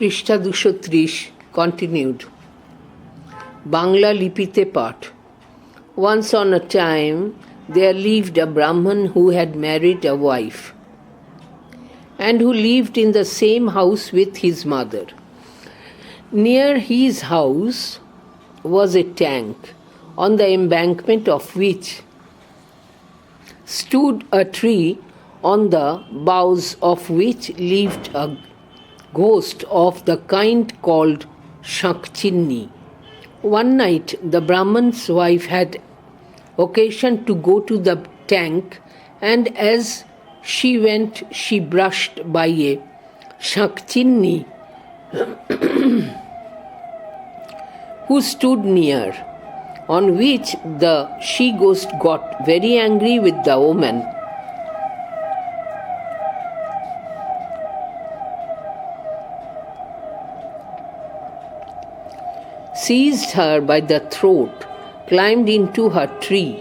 পৃষ্ঠা 230 continued. বাংলা লিপিতে পাঠ. Once on a time there lived a Brahman who had married a wife and who lived in the same house with his mother. Near his house was a tank, on the embankment of which stood a tree, on the boughs of which lived a ghost of the kind called Shakchinni. One night the Brahman's wife had occasion to go to the tank, and as she went she brushed by a Shakchinni who stood near, on which the she-ghost got very angry with the woman seized her by the throat, climbed into her tree,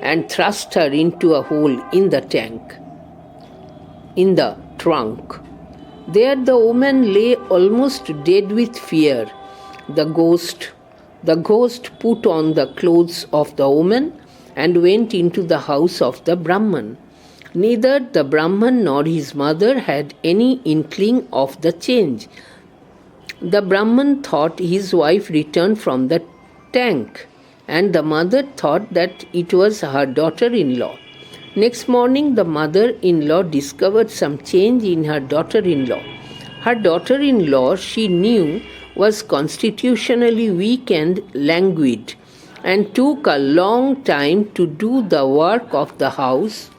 and thrust her into a hole in the trunk. There the woman lay almost dead with fear. The ghost put on the clothes of the woman and went into the house of the Brahman. Neither the Brahman nor his mother had any inkling of the change. The Brahman thought his wife returned from the tank, and the mother thought that it was her daughter-in-law. Next morning, the mother-in-law discovered some change in her daughter-in-law. Her daughter-in-law, she knew, was constitutionally weak and languid, and took a long time to do the work of the house.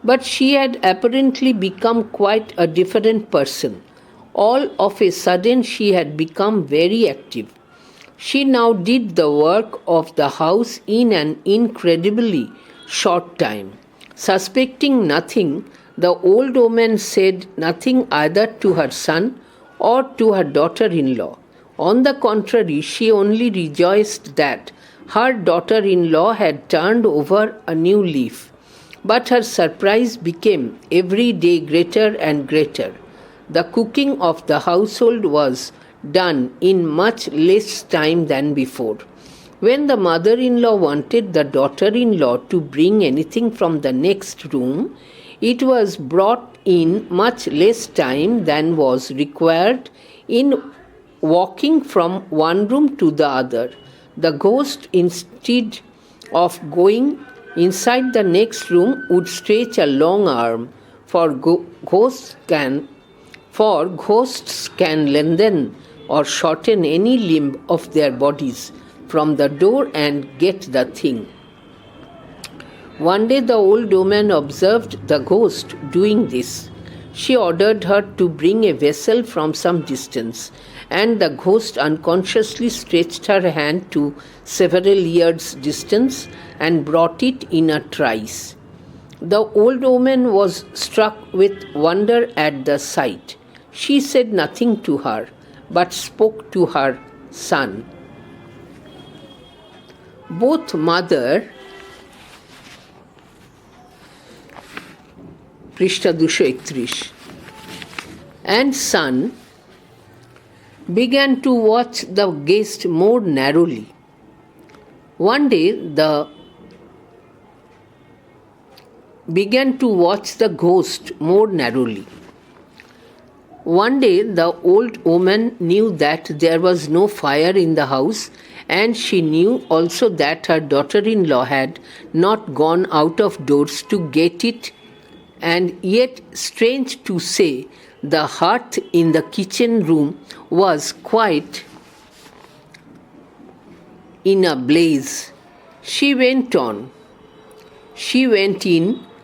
But she had apparently become quite a different person. All of a sudden she had become very active. She now did the work of the house in an incredibly short time. Suspecting nothing, the old woman said nothing either to her son or to her daughter-in-law. On the contrary, she only rejoiced that her daughter-in-law had turned over a new leaf. But her surprise became every day greater and greater. The cooking of the household was done in much less time than before. When the mother-in-law wanted the daughter-in-law to bring anything from the next room, it was brought in much less time than was required in walking from one room to the other. The ghost, instead of going inside the next room, would stretch a long arm, for ghosts can lengthen or shorten any limb of their bodies from the door and get the thing. One day the old woman observed the ghost doing this. She ordered her to bring a vessel from some distance, and the ghost unconsciously stretched her hand to several yards' distance and brought it in a trice. The old woman was struck with wonder at the sight. She said nothing to her, but spoke to her son. Both mother পৃষ্ঠা 231 and son began to watch the guest more narrowly. One day the old woman knew that there was no fire in the house, and she knew also that her daughter-in-law had not gone out of doors to get it, and yet, strange to say, the hearth in the kitchen room was quite in a blaze. She went in,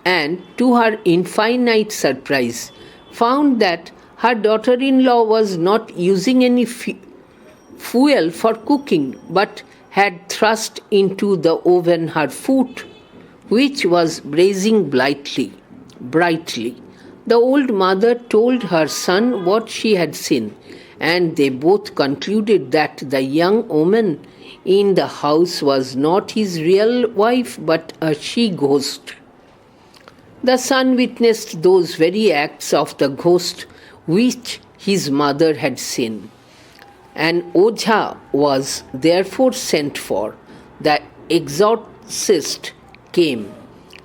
and to her infinite surprise, found that her daughter-in-law was not using any fuel for cooking, but had thrust into the oven her foot, which was blazing brightly. The old mother told her son what she had seen, and they both concluded that the young woman in the house was not his real wife but a she-ghost. The son witnessed those very acts of the ghost which his mother had seen. An Ojha was therefore sent for. The exorcist came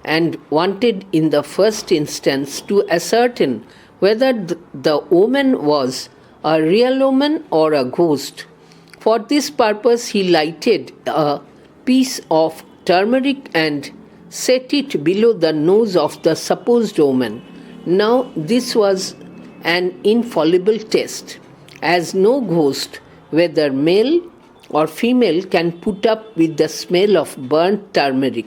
and wanted in the first instance to ascertain whether the woman was a real woman or a ghost. For this purpose he lighted a piece of turmeric and set it below the nose of the supposed woman. Now this was an infallible test, as no ghost, whether male or female, can put up with the smell of burnt turmeric.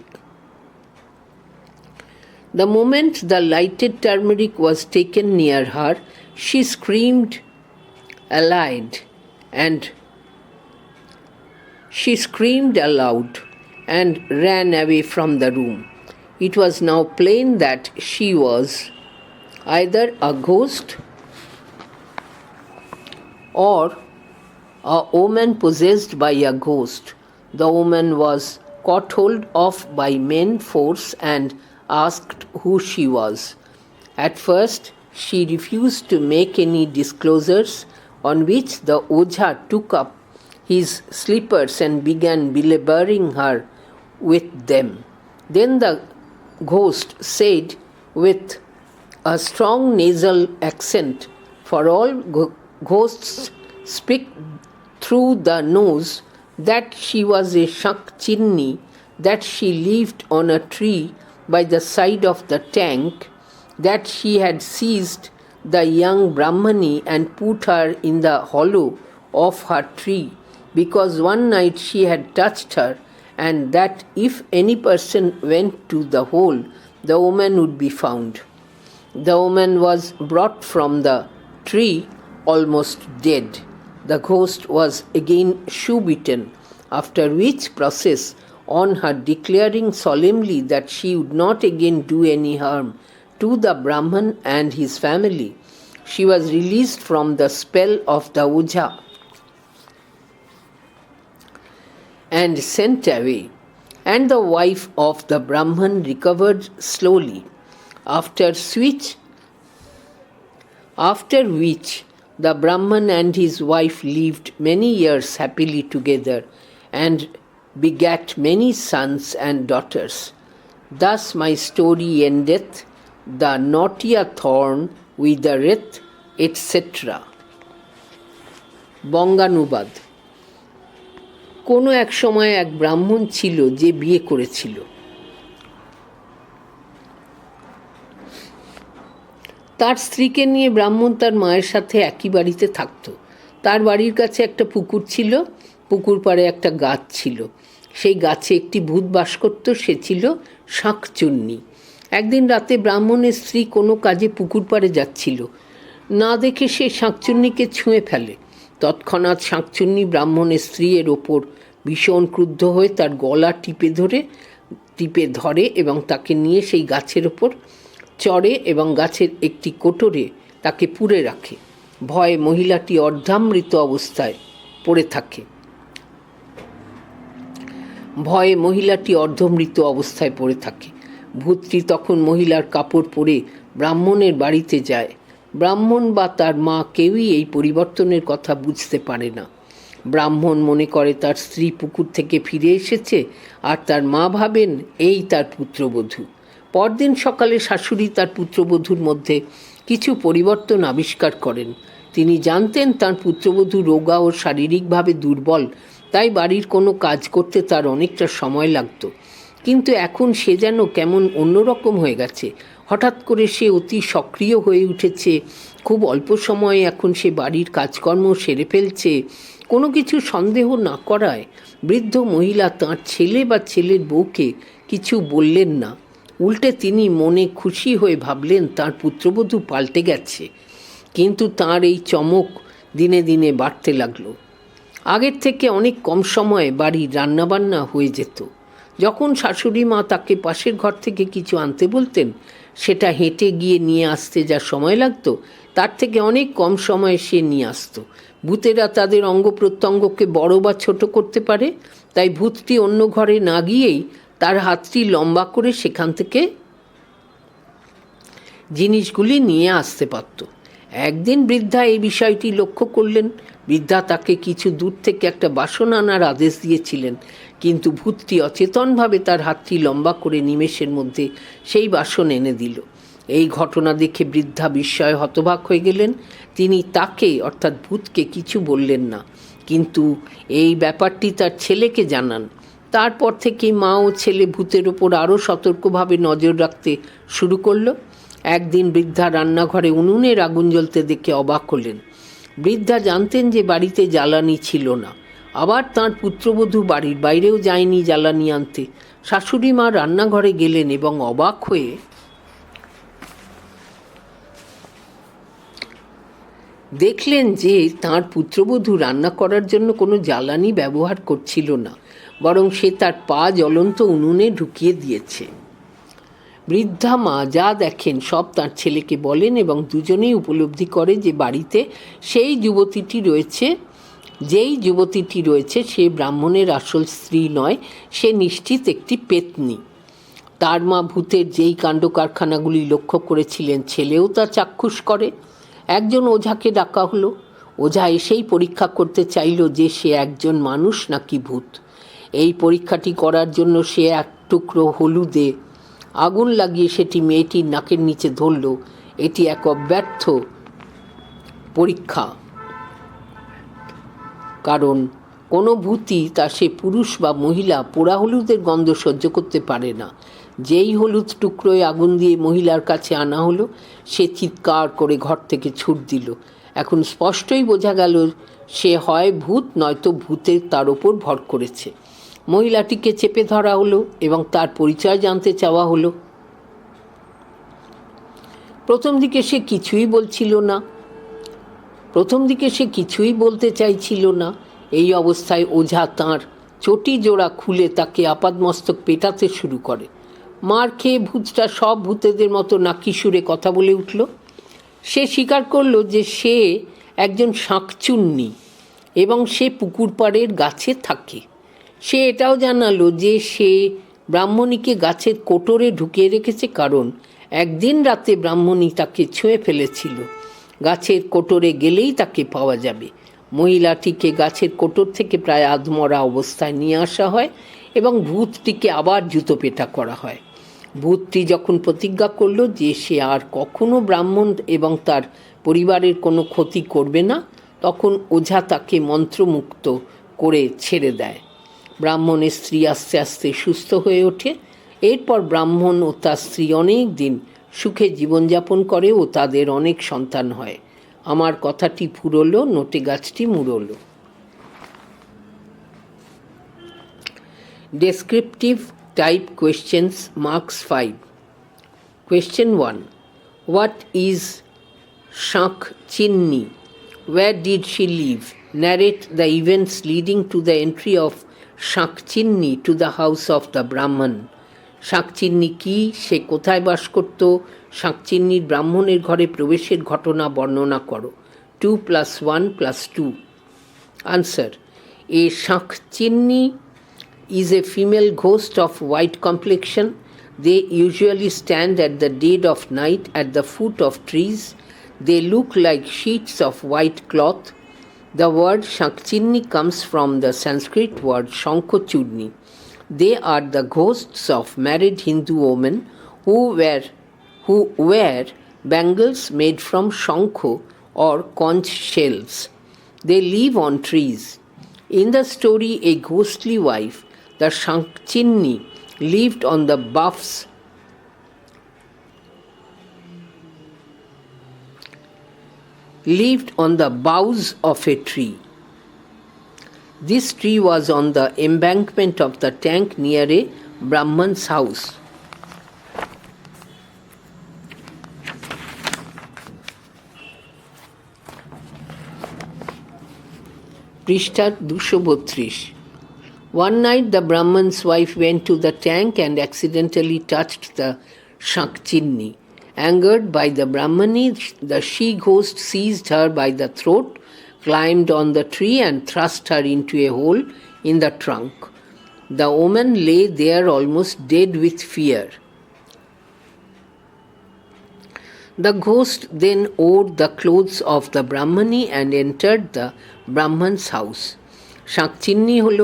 The moment the lighted turmeric was taken near her, she screamed aloud and ran away from the room. It was now plain that she was either a ghost or a woman possessed by a ghost. The woman was caught hold of by main force and asked who she was. At first, she refused to make any disclosures, on which the Ojha took up his slippers and began belaboring her with them. Then the ghost said with a strong nasal accent, for all ghosts speak through the nose, that she was a shak-chinni, that she lived on a tree by the side of the tank, that she had seized the young Brahmani and put her in the hollow of her tree, because one night she had touched her, and that if any person went to the hole, the woman would be found. The woman was brought from the tree almost dead. The ghost was again shoe-bitten, after which process, on her declaring solemnly that she would not again do any harm to the Brahman and his family, she was released from the spell of the Ojha and sent away, and the wife of the Brahman recovered slowly, after which the Brahman and his wife lived many years happily together and begat many sons and daughters. Thus my story endeth, the naughtier thorn withereth, etc. বঙ্গানুবাদ। কোনো এক সময় এক ব্রাহ্মণ ছিল যে বিয়ে করেছিল। তার স্ত্রীকে নিয়ে ব্রাহ্মণ তার মায়ের সাথে একই বাড়িতে থাকত। তার বাড়ির কাছে একটা পুকুর ছিল, পুকুর পাড়ে একটা গাছ ছিল। সেই গাছে একটি ভূত বাস করত, সে ছিল শাঁকচুন্নি। একদিন রাতে ব্রাহ্মণের স্ত্রী কোনো কাজে পুকুর পাড়ে যাচ্ছিল, না দেখে সে শাঁকচুন্নিকে ছুঁয়ে ফেলে। তৎক্ষণাৎ শাঁকচুন্নি ব্রাহ্মণের স্ত্রীর ওপর ভীষণ ক্রুদ্ধ হয়ে তার গলা টিপে ধরে এবং তাকে নিয়ে সেই গাছের ওপর চড়ে এবং গাছের একটি কোটরে তাকে পুরে রাখে। ভয়ে মহিলাটি অর্ধামৃত অবস্থায় পড়ে থাকে। ভূতটি তখন মহিলার কাপড় পরে ব্রাহ্মণের বাড়িতে যায়। ব্রাহ্মণ বা তার মা কেউই এই পরিবর্তনের কথা বুঝতে পারে না। ব্রাহ্মণ মনে করে তার স্ত্রী পুকুর থেকে ফিরে এসেছে, আর তার মা ভাবেন এই তার পুত্রবধূ। পরদিন সকালে শাশুড়ি তার পুত্রবধূর মধ্যে কিছু পরিবর্তন আবিষ্কার করেন। তিনি জানতেন তার পুত্রবধূ রোগা ও শারীরিকভাবে দুর্বল, তাই বাড়ির কোনো কাজ করতে তার অনেকটা সময় লাগত। কিন্তু এখন সে যেন কেমন অন্যরকম হয়ে গেছে। হঠাৎ করে সে অতি সক্রিয় হয়ে উঠেছে। খুব অল্প সময়ে এখন সে বাড়ির কাজকর্ম সেরে ফেলছে। কোনো কিছু সন্দেহ না করায় বৃদ্ধ মহিলা তাঁর ছেলে বা ছেলের বউকে কিছু বললেন না। উল্টে তিনি মনে খুশি হয়ে ভাবলেন তাঁর পুত্রবধূ পাল্টে গেছে। কিন্তু তাঁর এই চমক দিনে দিনে বাড়তে লাগলো। আগের থেকে অনেক কম সময়ে বাড়ির রান্নাবান্না হয়ে যেত। যখন শাশুড়ি মা তাকে পাশের ঘর থেকে কিছু আনতে বলতেন, সেটা হেঁটে গিয়ে নিয়ে আসতে যা সময় লাগতো তার থেকে অনেক কম সময়ে সে নিয়ে আসতো। ভূতেরা তাদের অঙ্গ প্রত্যঙ্গকে বড় বা ছোট করতে পারে, তাই ভূতটি অন্য ঘরে না গিয়েই তার হাতটি লম্বা করে সেখান থেকে জিনিসগুলি নিয়ে আসতে পারত। একদিন বৃদ্ধা এই বিষয়টি লক্ষ্য করলেন। বৃদ্ধা তাকে কিছু দূর থেকে একটা বাসন আনার আদেশ দিয়েছিলেন, কিন্তু ভূতটি অচেতনভাবে তার হাতটি লম্বা করে নিমেষের মধ্যে সেই বাসন এনে দিল। এই ঘটনা দেখে বৃদ্ধা বিস্ময়ে হতবাক হয়ে গেলেন। তিনি তাকে অর্থাৎ ভূতকে কিছু বললেন না, কিন্তু এই ব্যাপারটি তার ছেলেকে জানান। তারপর থেকেই মা ও ছেলে ভূতের ওপর আরও সতর্কভাবে নজর রাখতে শুরু করলো। একদিন বৃদ্ধা রান্নাঘরে উনুনের আগুন জ্বলতে দেখে অবাক হলেন। বৃদ্ধা জানতেন যে বাড়িতে জ্বালানি ছিল না। আবার তাঁর পুত্রবধূ বাড়ির বাইরেও যায়নি জ্বালানি আনতে। শাশুড়ি মা রান্নাঘরে গেলেন এবং অবাক হয়ে দেখলেন যে তাঁর পুত্রবধূ রান্না করার জন্য কোনো জ্বালানি ব্যবহার করছিল না, বরং সে তার পা জ্বলন্ত উনুনে ঢুকিয়ে দিয়েছে। বৃদ্ধা মা যা দেখেন সব তার ছেলেকে বলেন এবং দুজনেই উপলব্ধি করে যে বাড়িতে যেই যুবতীটি রয়েছে সে ব্রাহ্মণের আসল স্ত্রী নয়, সে নিশ্চিত একটি পেত্নী। তার মা ভূতের যেই কাণ্ড কারখানাগুলি লক্ষ্য করেছিলেন ছেলেও তা চাক্ষুষ করে। একজন ওঝাকে ডাকা হলো। ওঝা এসেই পরীক্ষা করতে চাইল যে সে একজন মানুষ নাকি ভূত। এই পরীক্ষাটি করার জন্য সে এক টুকরো হলুদে আগুন লাগিয়ে সেটি মেয়েটির নাকের নিচে ধরল। এটি এক অব্যর্থ পরীক্ষা, কারণ কোনো ভূতই তা সে পুরুষ বা মহিলা পোড়া হলুদের গন্ধ সহ্য করতে পারে না। যেই হলুদ টুকরোয় আগুন দিয়ে মহিলার কাছে আনা হলো, সে চিৎকার করে ঘর থেকে ছুট দিল। এখন স্পষ্টই বোঝা গেল সে হয় ভূত, নয়তো ভূতের তার ওপর ভর করেছে। মহিলাটিকে চেপে ধরা হলো এবং তার পরিচয় জানতে চাওয়া হলো। প্রথম দিকে সে কিছুই বলতে চাইছিল না। এই অবস্থায় ওঝা তাঁর চটি জোড়া খুলে তাকে আপাদমস্তক পেটাতে শুরু করে। মার খেয়ে ভূতটা সব ভূতেদের মতো নাকি সুরে কথা বলে উঠল। সে স্বীকার করল যে সে একজন শাঁকচুন্নি এবং সে পুকুর পাড়ের গাছে থাকে। সে এটাও জানালো যে সে ব্রাহ্মণীকে গাছের কোটরে ঢুকিয়ে রেখেছে, কারণ একদিন রাতে ব্রাহ্মণী তাকে ছুঁয়ে ফেলেছিল। গাছের কোটরে গেলেই তাকে পাওয়া যাবে। মহিলাটিকে গাছের কোটর থেকে প্রায় আধমরা অবস্থায় নিয়ে আসা হয় এবং ভূতটিকে আবার জুতো পেটা করা হয়। ভূতটি যখন প্রতিজ্ঞা করল যে সে আর কখনো ব্রাহ্মণ এবং তার পরিবারের কোনো ক্ষতি করবে না, তখন ওঝা তাকে মন্ত্রমুক্ত করে ছেড়ে দেয়। ব্রাহ্মণের স্ত্রী আস্তে আস্তে সুস্থ হয়ে ওঠে। এরপর ব্রাহ্মণ ও তার স্ত্রী অনেক দিন সুখে জীবনযাপন করে ও তাদের অনেক সন্তান হয়। আমার কথাটি ফুরলো, নোটে গাছটি মুড়লো। Descriptive type questions, marks 5. Question 1. What is Shankchinni? Where did she live? Narrate the events leading to the entry of Shankchinni to the house of the Brahman. শাঁকচিন্নি কি, সে কোথায় বাস করত, শাঁকচিন্নির ব্রাহ্মণের ঘরে প্রবেশের ঘটনা বর্ণনা করো। 2 + 1 + 2. Answer. A Shankchinni is a female ghost of white complexion. They usually stand at the dead of night at the foot of trees. They look like sheets of white cloth. The word Shankchinni comes from the Sanskrit word Shankochudni. They are the ghosts of married Hindu women who wear bangles made from shankho or conch shells. They live on trees. In the story, a ghostly wife, the Shankchinni, lived on the boughs of a tree. This tree was on the embankment of the tank near a Brahman's house. পৃষ্ঠা 232. One night the Brahman's wife went to the tank and accidentally touched the Shankchinni. Angered by the Brahmani, the she-ghost seized her by the throat, climbed on the tree and thrust her into a hole in the trunk. The woman lay there almost dead with fear. The ghost then wore the clothes of the Brahmani and entered the Brahman's house. শাঁকচিন্নি হল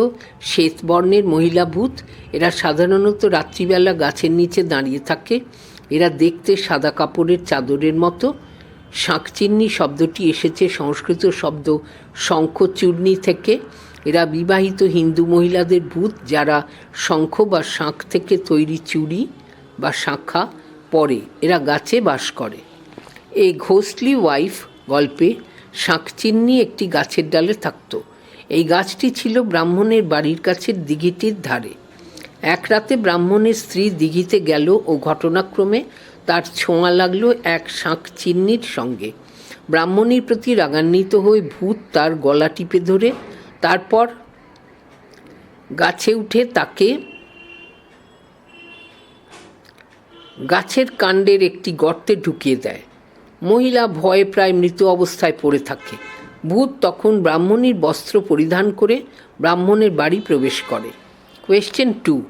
শ্বেতবর্ণের মহিলা ভূত। এরা সাধারণত রাত্রিবেলা গাছের নিচে দাঁড়িয়ে থাকে। এরা দেখতে সাদা কাপড়ের চাদরের মতো। শাঁকচিন্নি শব্দটি এসেছে সংস্কৃত শব্দ শঙ্খচূর্ণি থেকে। এরা বিবাহিত হিন্দু মহিলাদের ভূত, যারা শঙ্খ বা শাঁখ থেকে তৈরি চুড়ি বা শাঁখা পরে। এরা গাছে বাস করে। এই ঘোস্টলি ওয়াইফ গল্পে শাঁকচিন্নি একটি গাছের ডালে থাকত। এই গাছটি ছিল ব্রাহ্মণের বাড়ির কাছের দিঘিটির ধারে। এক রাতে ব্রাহ্মণের স্ত্রী দিঘিতে গেল ও ঘটনাক্রমে তার ছোঁয়া লাগলো এক শাঁকচিন্নির সঙ্গে। ব্রাহ্মণীর প্রতি রাগান্বিত হয়ে ভূত তার গলা টিপে ধরে তারপর গাছে উঠে তাকে গাছের কাণ্ডের একটি গর্তে ঢুকিয়ে দেয়। মহিলা ভয়ে প্রায় মৃত অবস্থায় পড়ে থাকে। ভূত তখন ব্রাহ্মণীর বস্ত্র পরিধান করে ব্রাহ্মণের বাড়ি প্রবেশ করে। Question 2.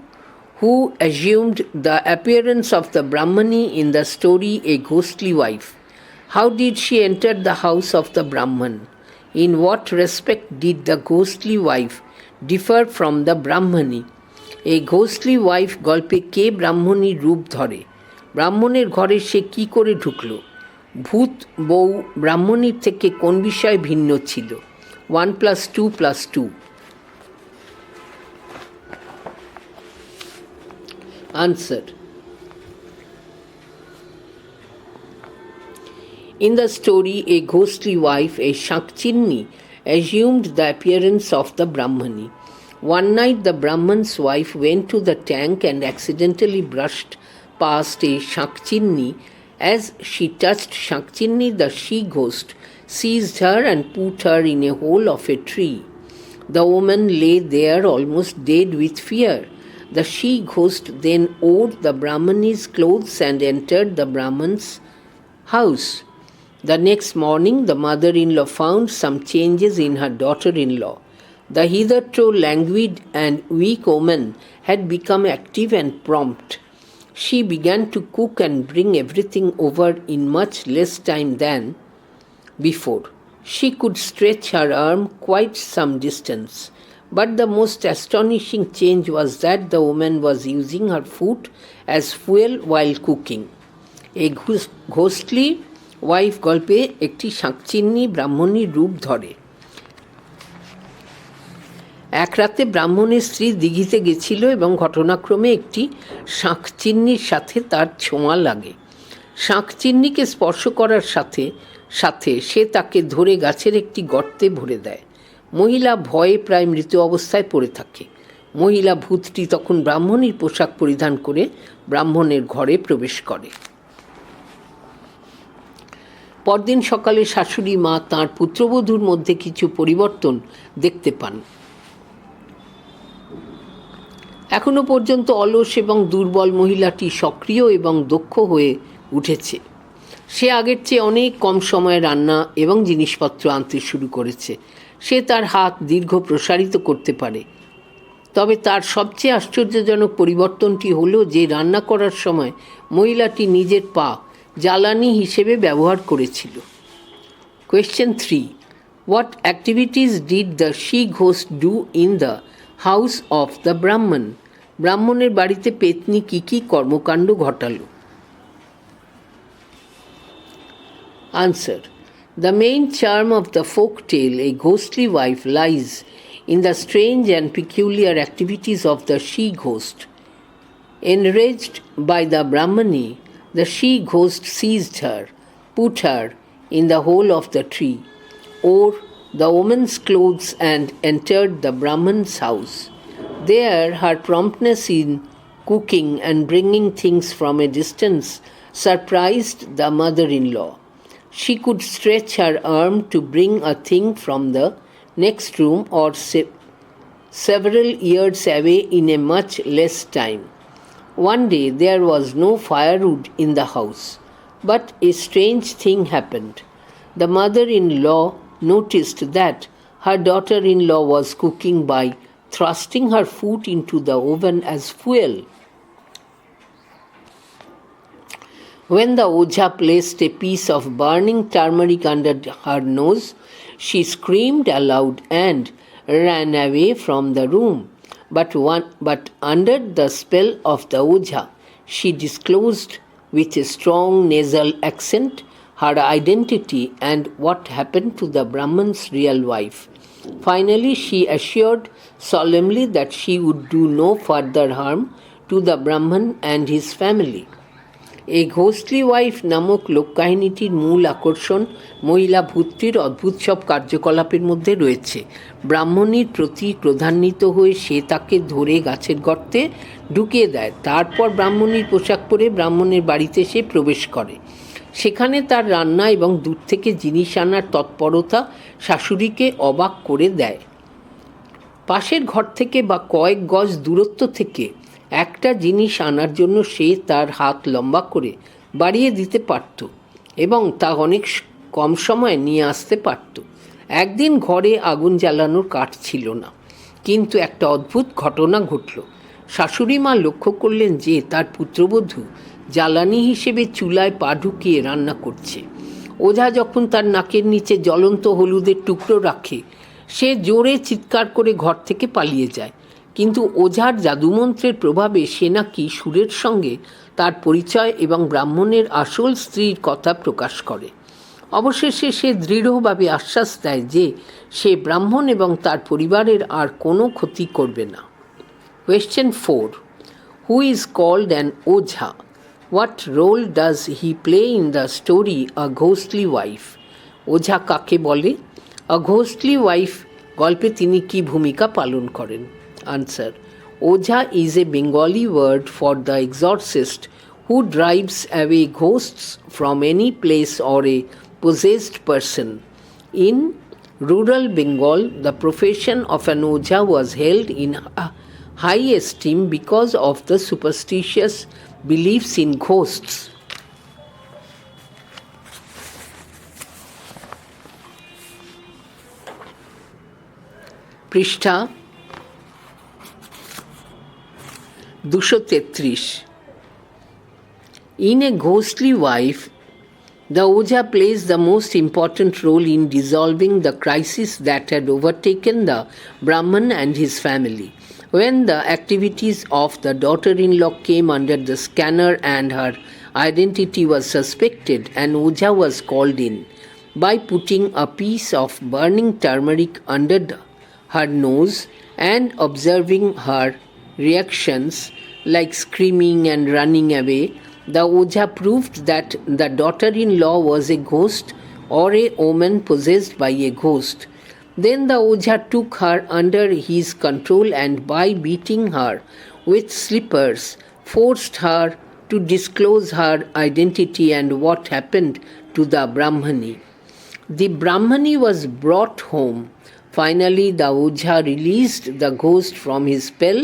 Who assumed the appearance of the Brahmani in the story A Ghostly Wife? How did she enter the house of the Brahman? In what respect did the ghostly wife differ from the Brahmani? A ghostly wife গল্পে কে ব্রাহ্মণীর রূপ ধরে? ব্রাহ্মণের ঘরে সে কি করে ঢুকল? ভূত বউ ব্রাহ্মণীর থেকে কোন বিষয়ে ভিন্ন ছিল? 1 + 2 + 2. Answer. In the story A Ghostly Wife, a Shakchinni assumed the appearance of the Brahmani. One night the Brahman's wife went to the tank and accidentally brushed past a Shakchinni. As she touched Shakchinni, the she-ghost seized her and put her in a hole of a tree. The woman lay there almost dead with fear. The she-ghost then wore the Brahmani's clothes and entered the Brahman's house. The next morning, the mother-in-law found some changes in her daughter-in-law. The hitherto languid and weak woman had become active and prompt. She began to cook and bring everything over in much less time than before. She could stretch her arm quite some distance. But the most astonishing change was that the woman was using her foot as fuel while cooking. A ghostly wife গল্পে একটি শাঁকচিন্নি ব্রাহ্মণীর রূপ ধরে। এক রাতে ব্রাহ্মণের স্ত্রী দিঘিতে গেছিল এবং ঘটনাক্রমে একটি শাঁকচিন্নির সাথে তার ছোঁয়া লাগে। শাঁকচিন্নিকে স্পর্শ করার সাথে সাথে সে তাকে ধরে গাছের একটি গর্তে ভরে দেয়। মহিলা ভয়ে প্রায় মৃত অবস্থায় পড়ে থাকে। মহিলা ভূতটি তখন ব্রাহ্মণীর পোশাক পরিধান করে ব্রাহ্মণের ঘরে প্রবেশ করে। পরদিন সকালে শাশুড়ি মা তাঁর পুত্রবধূর মধ্যে কিছু পরিবর্তন দেখতে পান। এখনো পর্যন্ত অলস এবং দুর্বল মহিলাটি সক্রিয় এবং দক্ষ হয়ে উঠেছে। সে আগের চেয়ে অনেক কম সময়ে রান্না এবং জিনিসপত্র আনতে শুরু করেছে। সে তার হাত দীর্ঘ প্রসারিত করতে পারে। তবে তার সবচেয়ে আশ্চর্যজনক পরিবর্তনটি হলো যে রান্না করার সময় মহিলাটি নিজের পা জ্বালানি হিসেবে ব্যবহার করেছিল। Question 3. What activities did the she-ghost do in the house of the Brahman? ব্রাহ্মণের বাড়িতে পেতনি কী কী কর্মকাণ্ড ঘটালো? Answer. The main charm of the folk tale A Ghostly Wife lies in the strange and peculiar activities of the she-ghost. Enraged by the Brahmani, the she-ghost seized her, put her in the hole of the tree, wore the woman's clothes and entered the Brahman's house. There her promptness in cooking and bringing things from a distance surprised the mother-in-law. She could stretch her arm to bring a thing from the next room or several yards away in a much less time. One day there was no firewood in the house, but a strange thing happened. The mother-in-law noticed that her daughter-in-law was cooking by thrusting her foot into the oven as fuel. When the Ojha placed a piece of burning turmeric under her nose, she screamed aloud and ran away from the room. But under the spell of the Ojha, she disclosed with a strong nasal accent her identity and what happened to the Brahman's real wife. Finally, she assured solemnly that she would do no further harm to the Brahman and his family. এই ঘোস্টলি wife নামক লোককাহিনীটির মূল আকর্ষণ মহিলা ভূতটির অদ্ভুত সব কার্যকলাপের মধ্যে রয়েছে। ব্রাহ্মণীর প্রতি ক্রোধান্বিত হয়ে সে তাকে ধরে গাছের গর্তে ঢুকিয়ে দেয়। তারপর ব্রাহ্মণীর পোশাক পরে ব্রাহ্মণের বাড়িতে সে প্রবেশ করে। সেখানে তার রান্না এবং দূর থেকে জিনিস আনার তৎপরতা শাশুড়িকে অবাক করে দেয়। পাশের ঘর থেকে বা কয়েক গজ দূরত্ব থেকে একটা জিনিস আনার জন্য সে তার হাত লম্বা করে বাড়িয়ে দিতে পারত এবং তা অনেক কম সময়ে নিয়ে আসতে পারত। একদিন ঘরে আগুন জ্বালানোর কাঠ ছিল না, কিন্তু একটা অদ্ভুত ঘটনা ঘটল। শাশুড়ি মা লক্ষ্য করলেন যে তার পুত্রবধূ জ্বালানি হিসেবে চুলায় পা ঢুকিয়ে রান্না করছে। ওঝা যখন তার নাকের নিচে জ্বলন্ত হলুদের টুকরো রাখে, সে জোরে চিৎকার করে ঘর থেকে পালিয়ে যায়। কিন্তু ওঝার জাদুমন্ত্রের প্রভাবে সে নাকি সুরের সঙ্গে তার পরিচয় এবং ব্রাহ্মণের আসল স্ত্রীর কথা প্রকাশ করে। অবশেষে সে দৃঢ়ভাবে আশ্বাস দেয় যে সে ব্রাহ্মণ এবং তার পরিবারের আর কোনো ক্ষতি করবে না। Question 4. Who is called an Ojha? What role does he play in the story A Ghostly Wife? ওঝা কাকে বলে? A Ghostly Wife গল্পে তিনি কি ভূমিকা পালন করেন? Answer. Ojha is a Bengali word for the exorcist who drives away ghosts from any place or a possessed person. In rural Bengal, the profession of an Ojha was held in high esteem because of the superstitious beliefs in ghosts. পৃষ্ঠা 233. In A Ghostly Wife, the Ojha plays the most important role in dissolving the crisis that had overtaken the Brahman and his family. When the activities of the daughter-in-law came under the scanner and her identity was suspected, an Ojha was called in. By putting a piece of burning turmeric under her nose and observing her reactions like screaming and running away, the Ojha proved that the daughter-in-law was a ghost or a woman possessed by a ghost. Then the Ojha took her under his control and by beating her with slippers forced her to disclose her identity and what happened to the Brahmani. The Brahmani was brought home. Finally, the Ojha released the ghost from his spell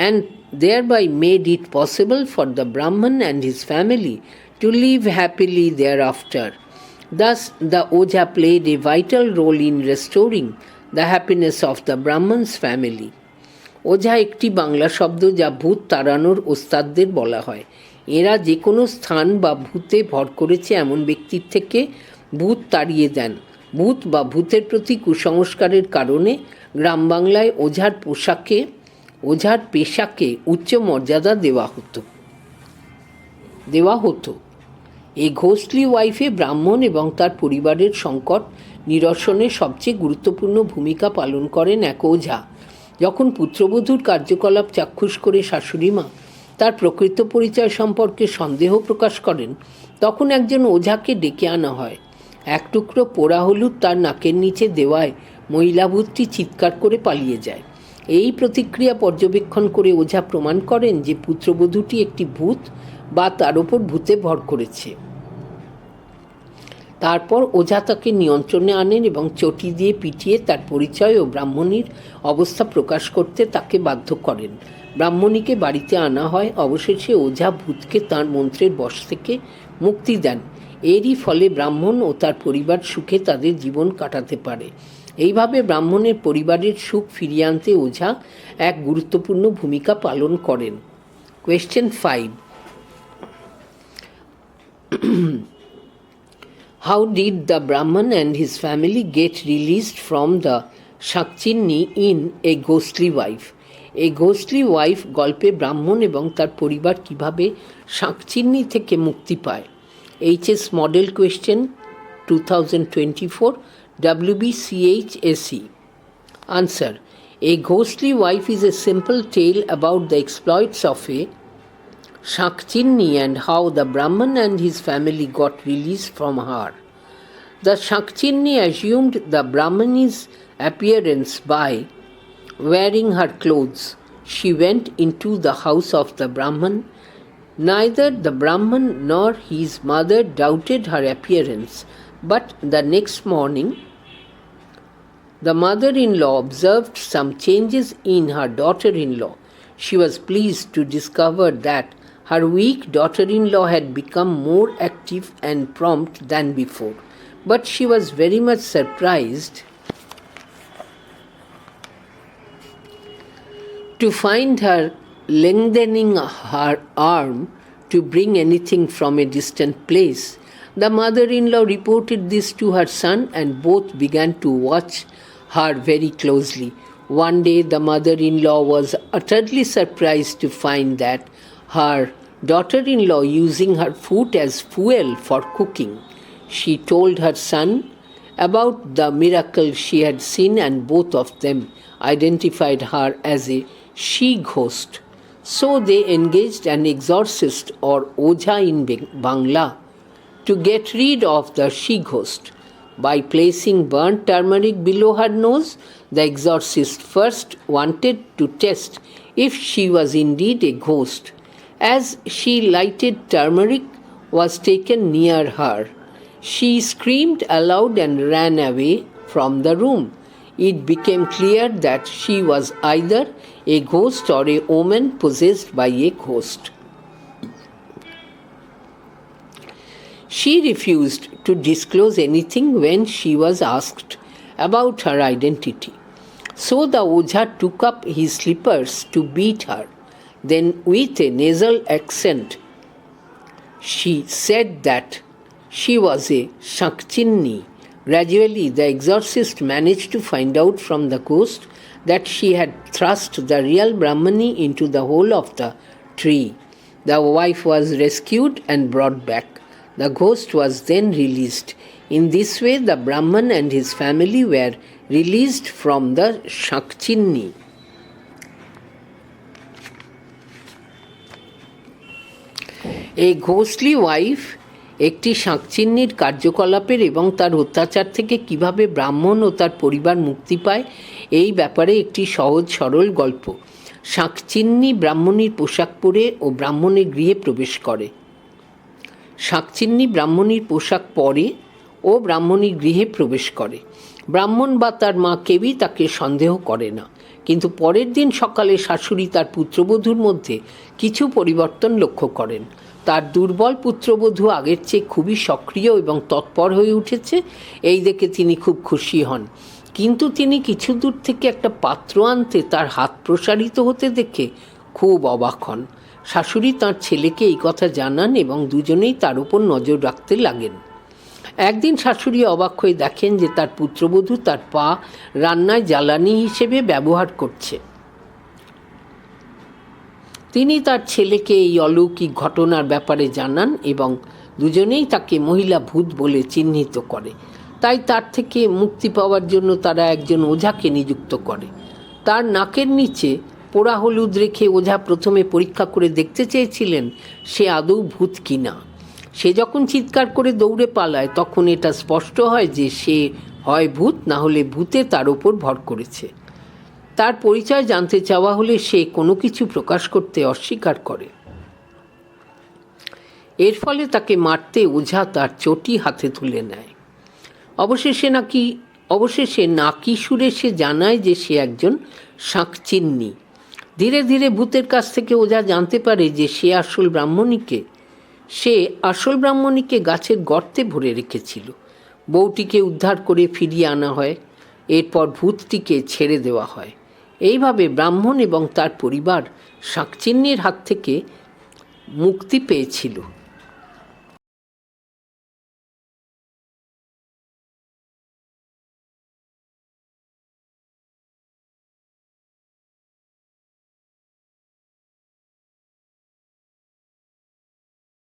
and thereby made it possible for the Brahman and his family to live happily thereafter. Thus, the Ojha played a vital role in restoring the happiness of the Brahman's family. ওঝা একটি বাংলা শব্দ যা ভূত তাড়ানোর ওস্তাদদের বলা হয়। এরা যে কোনো স্থান বা ভূতে ভর করেছে এমন ব্যক্তির থেকে ভূত তাড়িয়ে দেন। ভূত বা ভূতের প্রতি কুসংস্কারের কারণে গ্রাম বাংলায় ওঝার পেশাকে উচ্চ মর্যাদা দেওয়া হতো। এই ঘোস্টলি ওয়াইফে ব্রাহ্মণ এবং তার পরিবারের সংকট নিরসনে সবচেয়ে গুরুত্বপূর্ণ ভূমিকা পালন করেন এক ওঝা। যখন পুত্রবধূর কার্যকলাপ চাক্ষুষ করে শাশুড়ি মা তার প্রকৃত পরিচয় সম্পর্কে সন্দেহ প্রকাশ করেন, তখন একজন ওঝাকে ডেকে আনা হয়। এক টুকরো পোড়া হলুদ তার নাকের নিচে দেওয়ায় মহিলা ভূতটি চিৎকার করে পালিয়ে যায়। এই প্রতিক্রিয়া পর্যবেক্ষণ করে ওঝা প্রমাণ করেন যে পুত্রবধূটি একটি ভূত বা তার ওপর ভূতে ভর করেছে। তারপর ওঝা তাকে নিয়ন্ত্রণে আনেন এবং চটি দিয়ে পিটিয়ে তার পরিচয় ও ব্রাহ্মণীর অবস্থা প্রকাশ করতে তাকে বাধ্য করেন। ব্রাহ্মণীকে বাড়িতে আনা হয়। অবশেষে ওঝা ভূতকে তাঁর মন্ত্রের বশ থেকে মুক্তি দেন। এরই ফলে ব্রাহ্মণ ও তার পরিবার সুখে তাদের জীবন কাটাতে পারে। এইভাবে ব্রাহ্মণের পরিবারের সুখ ফিরিয়ে আনতে ওঝা এক গুরুত্বপূর্ণ ভূমিকা পালন করেন। Question 5. How did the Brahman and his family get released from the Shakchinni in A Ghostly Wife? এই ঘোস্টলি ওয়াইফ গল্পে ব্রাহ্মণ এবং তার পরিবার কিভাবে শাকচিন্নি থেকে মুক্তি পায়? HS model question 2024 wbchse. Answer. A ghostly wife is a simple tale about the exploits of a Shakchinni and how the Brahman and his family got released from her. The Shakchinni assumed the Brahmani's appearance by wearing her clothes. She went into the house of the Brahman. Neither the Brahman nor his mother doubted her appearance, but the next morning the mother-in-law observed some changes in her daughter-in-law. She was pleased to discover that her weak daughter-in-law had become more active and prompt than before, but she was very much surprised to find her lengthening her arm to bring anything from a distant place. The mother-in-law reported this to her son, and both began to watch her very closely. One day the mother-in-law was utterly surprised to find that her daughter-in-law using her foot as fuel for cooking. She told her son about the miracle she had seen, and both of them identified her as a she-ghost. So they engaged an exorcist or ojha in Bangla to get rid of the she-ghost. By placing burnt turmeric below her nose, the exorcist first wanted to test if she was indeed a ghost. As she lighted, turmeric was taken near her. She screamed aloud and ran away from the room. It became clear that she was either a ghost or a woman possessed by a ghost. She refused to disclose anything when she was asked about her identity. So the ojha took up his slippers to beat her. Then, with a nasal accent, she said that she was a Shakchinni. Gradually, the exorcist managed to find out from the ghost that she had thrust the real Brahmani into the hole of the tree. The wife was rescued and brought back. The ghost was then released. In this way, the Brahman and his family were released from the Shakchinni. A ghostly wife একটি শাকচিন্নির কার্যকলাপের এবং তার অত্যাচার থেকে কিভাবে ব্রাহ্মণ ও তার পরিবার মুক্তি পায় এই ব্যাপারে একটি সহজ সরল গল্প। শাকচিন্নি ব্রাহ্মণীর পোশাক পরে ও ব্রাহ্মণের গৃহে প্রবেশ করে। শাকচিন্নি ব্রাহ্মণীর পোশাক পরে ও ব্রাহ্মণীর গৃহে প্রবেশ করে। ব্রাহ্মণ বা তার মা কেউই তাকে সন্দেহ করে না, কিন্তু পরের দিন সকালে শাশুড়ি তার পুত্রবধূর মধ্যে কিছু পরিবর্তন লক্ষ্য করেন। তার দুর্বল পুত্রবধূ আগের চেয়ে খুবই সক্রিয় এবং তৎপর হয়ে উঠেছে, এই দেখে তিনি খুব খুশি হন। কিন্তু তিনি কিছু দূর থেকে একটা পাত্র আনতে তার হাত প্রসারিত হতে দেখে খুব অবাক হন। শাশুড়ি তাঁর ছেলেকে এই কথা জানান এবং দুজনেই তার উপর নজর রাখতে লাগেন। একদিন শাশুড়ি অবাক হয়ে দেখেন যে তার পুত্রবধূ তার পা রান্নায় জ্বালানি হিসেবে ব্যবহার করছে। তিনি তার ছেলেকে এই অলৌকিক ঘটনার ব্যাপারে জানান এবং দুজনেই তাকে মহিলা ভূত বলে চিহ্নিত করে। তাই তার থেকে মুক্তি পাওয়ার জন্য তারা একজন ওঝাকে নিযুক্ত করে। তার নাকের নিচে পোড়া হলুদ রেখে ওঝা প্রথমে পরীক্ষা করে দেখতে চেয়েছিলেন সে আদৌ ভূত কিনা। সে যখন চিৎকার করে দৌড়ে পালায় তখন এটা স্পষ্ট হয় যে সে হয় ভূত, না হলে ভূতে তার ওপর ভর করেছে। তার পরিচয় জানতে চাওয়া হলে সে কোনো কিছু প্রকাশ করতে অস্বীকার করে। এর ফলে তাকে মারতে ওঝা তার চটি হাতে তুলে নেয়। অবশেষে নাকি সুরে সে জানায় যে সে একজন শাকচিন্নি। ধীরে ধীরে ভূতের কাছ থেকে ওঝা জানতে পারে যে সে আসল ব্রাহ্মণীকে গাছের গর্তে ভরে রেখেছিল। বউটিকে উদ্ধার করে ফিরিয়ে আনা হয়। এরপর ভূতটিকে ছেড়ে দেওয়া হয়। এইভাবে ব্রাহ্মণ এবং তার পরিবার শাঁকচুন্নির হাত থেকে মুক্তি পেয়েছিল।